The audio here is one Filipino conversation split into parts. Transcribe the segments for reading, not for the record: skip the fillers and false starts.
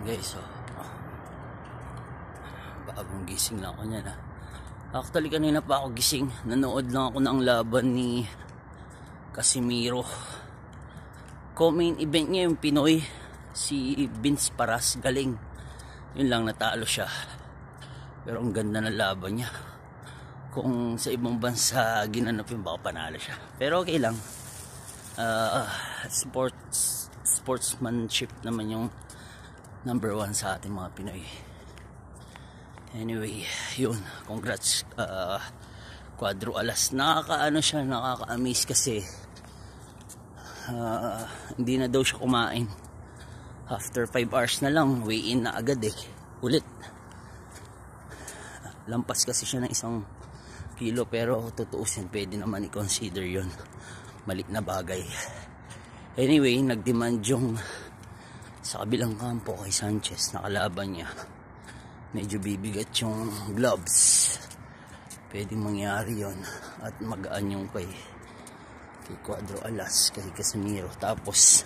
Guys, so bagong gising lang ako niyan ha. Actually kanina pa ako gising, nanood lang ako ng laban ni Casimiro. Co-main event niya yung Pinoy, si Vince Paras, galing. Yun lang, natalo siya. Pero ang ganda ng laban niya. Kung sa ibang bansa ginanap yun, baka panalo siya. Pero okay lang. Sportsmanship naman yung number one sa ating mga Pinoy. Anyway, yun, congrats Cuadro Alas. Nakakaano siya, nakaka-amaze kasi hindi na daw siya kumain. After 5 hours na lang, weigh in na agad ulit. Lampas kasi siya ng 1 kilo, pero tutuusin, pwede naman i-consider yun maliit na bagay. Anyway, nag-demand yung sa kabilang kampo kay Sanchez, nakalaban niya. Medyo bibigat yung gloves, pwedeng mangyari yon at magaan yung kay Cuadro Alas, kay Casimiro. Tapos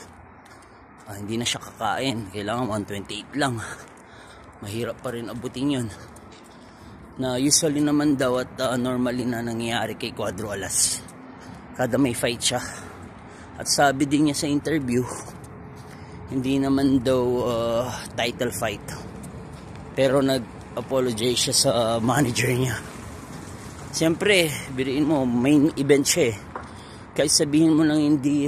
hindi na siya kakain, kailangan 128 lang. Mahirap pa rin abutin yun, na usually naman daw at normally na nangyayari kay Cuadro Alas kada may fight siya. At sabi din niya sa interview, hindi naman daw title fight, pero nag-apologize siya sa manager niya. Siyempre, biriin mo, main event siya kahit sabihin mo lang hindi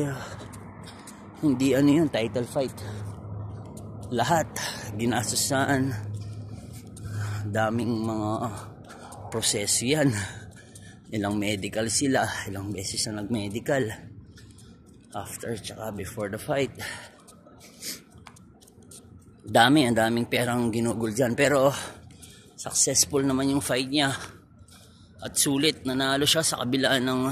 ano yun, title fight. Lahat ginastusan, daming mga proseso yan. Ilang medical sila, ilang beses na nag-medical after tsaka before the fight. Ang daming perang ginugol dyan, pero successful naman yung fight niya at sulit, nanalo siya sa kabila ng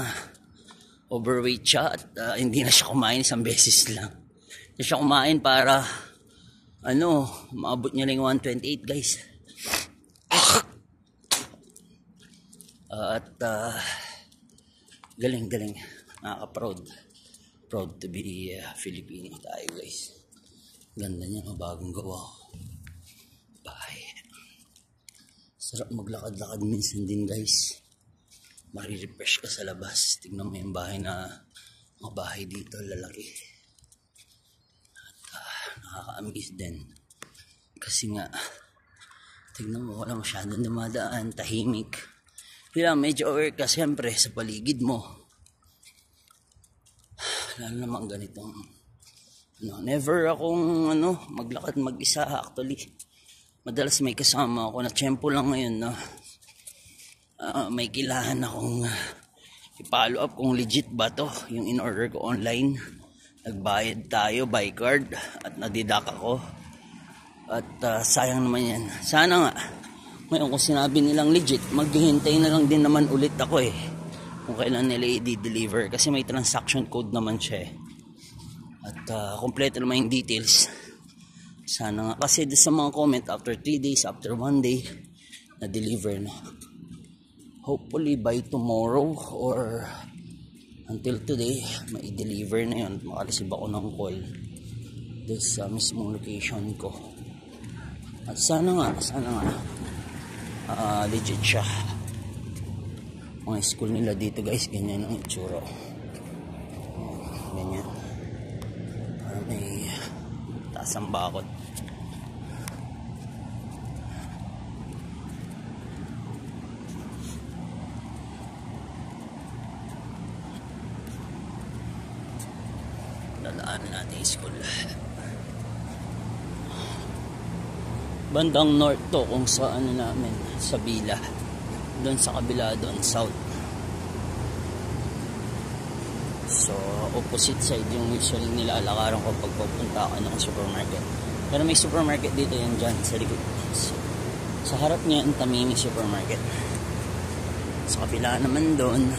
overweight siya at hindi na siya kumain, 1 beses lang. Hindi siya kumain para maabot niya lang 128 guys. At galing, nakaka-proud to be Filipino tayo guys. Ganda niya, bagong gawa. Bahay. Sarap maglakad-lakad minsan din guys. Marirefresh ka sa labas. Tignan mo yung bahay mga bahay dito, lalaki. At nakaka-amaze din. Kasi nga, tignan mo, wala masyadong dumadaan, tahimik. Kaya medyo aware ka siyempre sa paligid mo. Lalo naman ganitong never akong maglakad mag-isa actually. Madalas may kasama ako na tiyempo lang ngayon na may kailangan akong i-follow up kung legit ba to yung in-order ko online. Nagbayad tayo by card at nadidak ako. At sayang naman yan. Sana nga ngayon kung sinabi nilang legit, maghihintay na lang din naman ulit ako kung kailan nila i-deliver kasi may transaction code naman siya at kompleto naman yung details. Sana nga, kasi sa mga comment after 3 days, after 1 day na-deliver na. Hopefully by tomorrow or until today may deliver na yun. Makareceive ako ng call doon sa mismong location ko. At sana nga legit siya. Mga school nila dito guys, ganyan ang itsura. Ganyan. May taas ang bakod. Dadaanan natin yung school. Bandang north to kung sa namin, sa Bila. Doon sa kabila doon, south. So, opposite side yung usually nilalakaran ko pag pupunta ako ng supermarket. Pero may supermarket dito yan dyan, sa likod. Sa harap niya, ang Tamimi Supermarket. Sa kabila naman doon,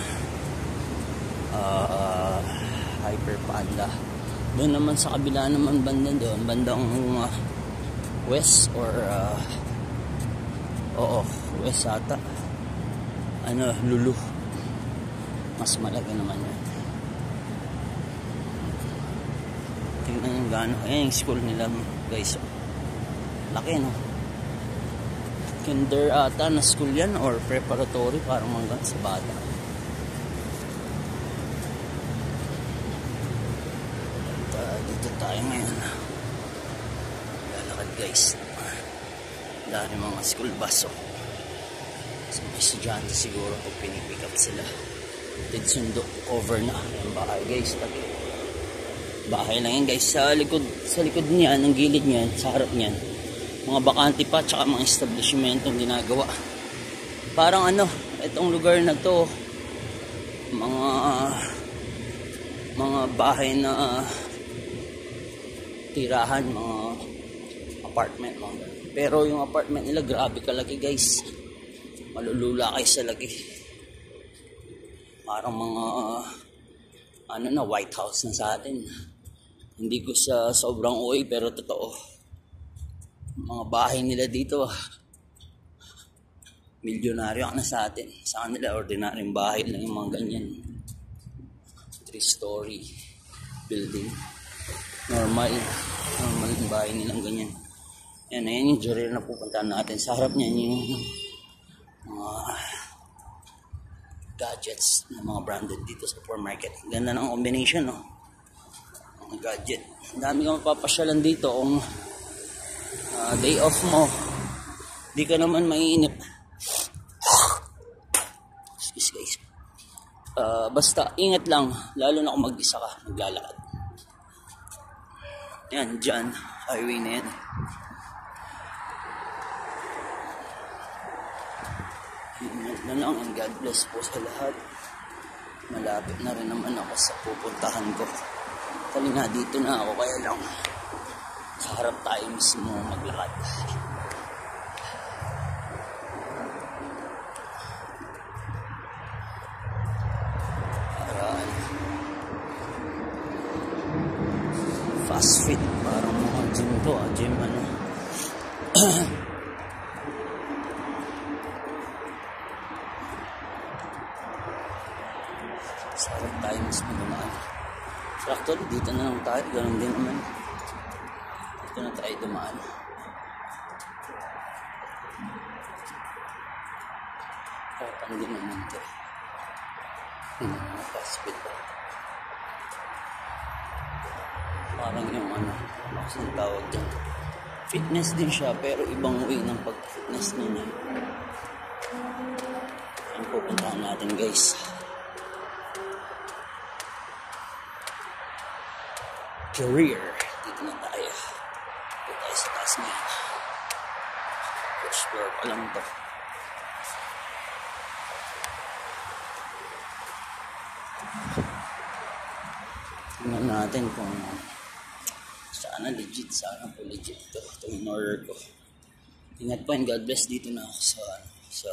Hyper Panda. Doon naman sa kabila naman bandang west or west ata. Lulu. Mas malaki naman yan. Tingnan yung gaano. Ayan yung school nila guys. Laki, no? Kinder ata na school yan or preparatory, parang hanggang sa bata. At dito tayo ngayon. Lalakad guys. Dahil mga school bus. So mga estudyante siguro pag pinipick up sila. Dito sundo, cover na yung bahay guys. Bahay lang yan guys. Sa likod niya, ng gilid niya, sa harap niyan, mga bakante pa, tsaka mga establishmentong ginagawa. Parang ano, itong lugar na to, mga bahay na tirahan, mga apartment, mga ganun. Pero yung apartment nila, grabe kalaki guys. Malulula kayo sa lagi. Parang mga ano na, White House na sa atin. Hindi ko sa sobrang uwi, pero totoo. Mga bahay nila dito, milyonaryo na sa atin. Sa kanila, ordinaryong bahay lang yung mga ganyan. 3-story building. Normal yung bahay nilang ganyan. Ayan yung jewelry na pupuntahan natin. Sa harap niyan yung mga gadgets na mga branded dito sa supermarket. Ganda ng combination, no? Mga gadget. Ang dami kang mapapasyalan dito kung day off mo. Di ka naman mainip. Excuse guys. Basta ingat lang, lalo na kung mag-isa ka maglalakad. Yan, dyan highway na yan. Ingat na lang, and God bless po sa lahat. Malapit na rin naman ako sa pupuntahan ko. Kanina dito na ako, kaya lang sa harap tayo mismo maglakad. Fast fit, parang mga gym to, gym ano. Sa harap tayo mismo dumaan. Actually, dito na lang tayo, ganun din naman. Dito na tayo dumaan. Kapan din naman ito. Fast fit pa. Parang yung ano, ang tawag dyan. Fitness din siya, pero ibang way ng pag-fitness niya. Ang pupuntahan natin guys. Career. Dito na tayo. Dito tayo sa taas niya. First floor pa lang ito. Tingnan natin kung sana legit, sana po legit ito. Ito yung order ko. Ingat po and God bless. Dito na ako sa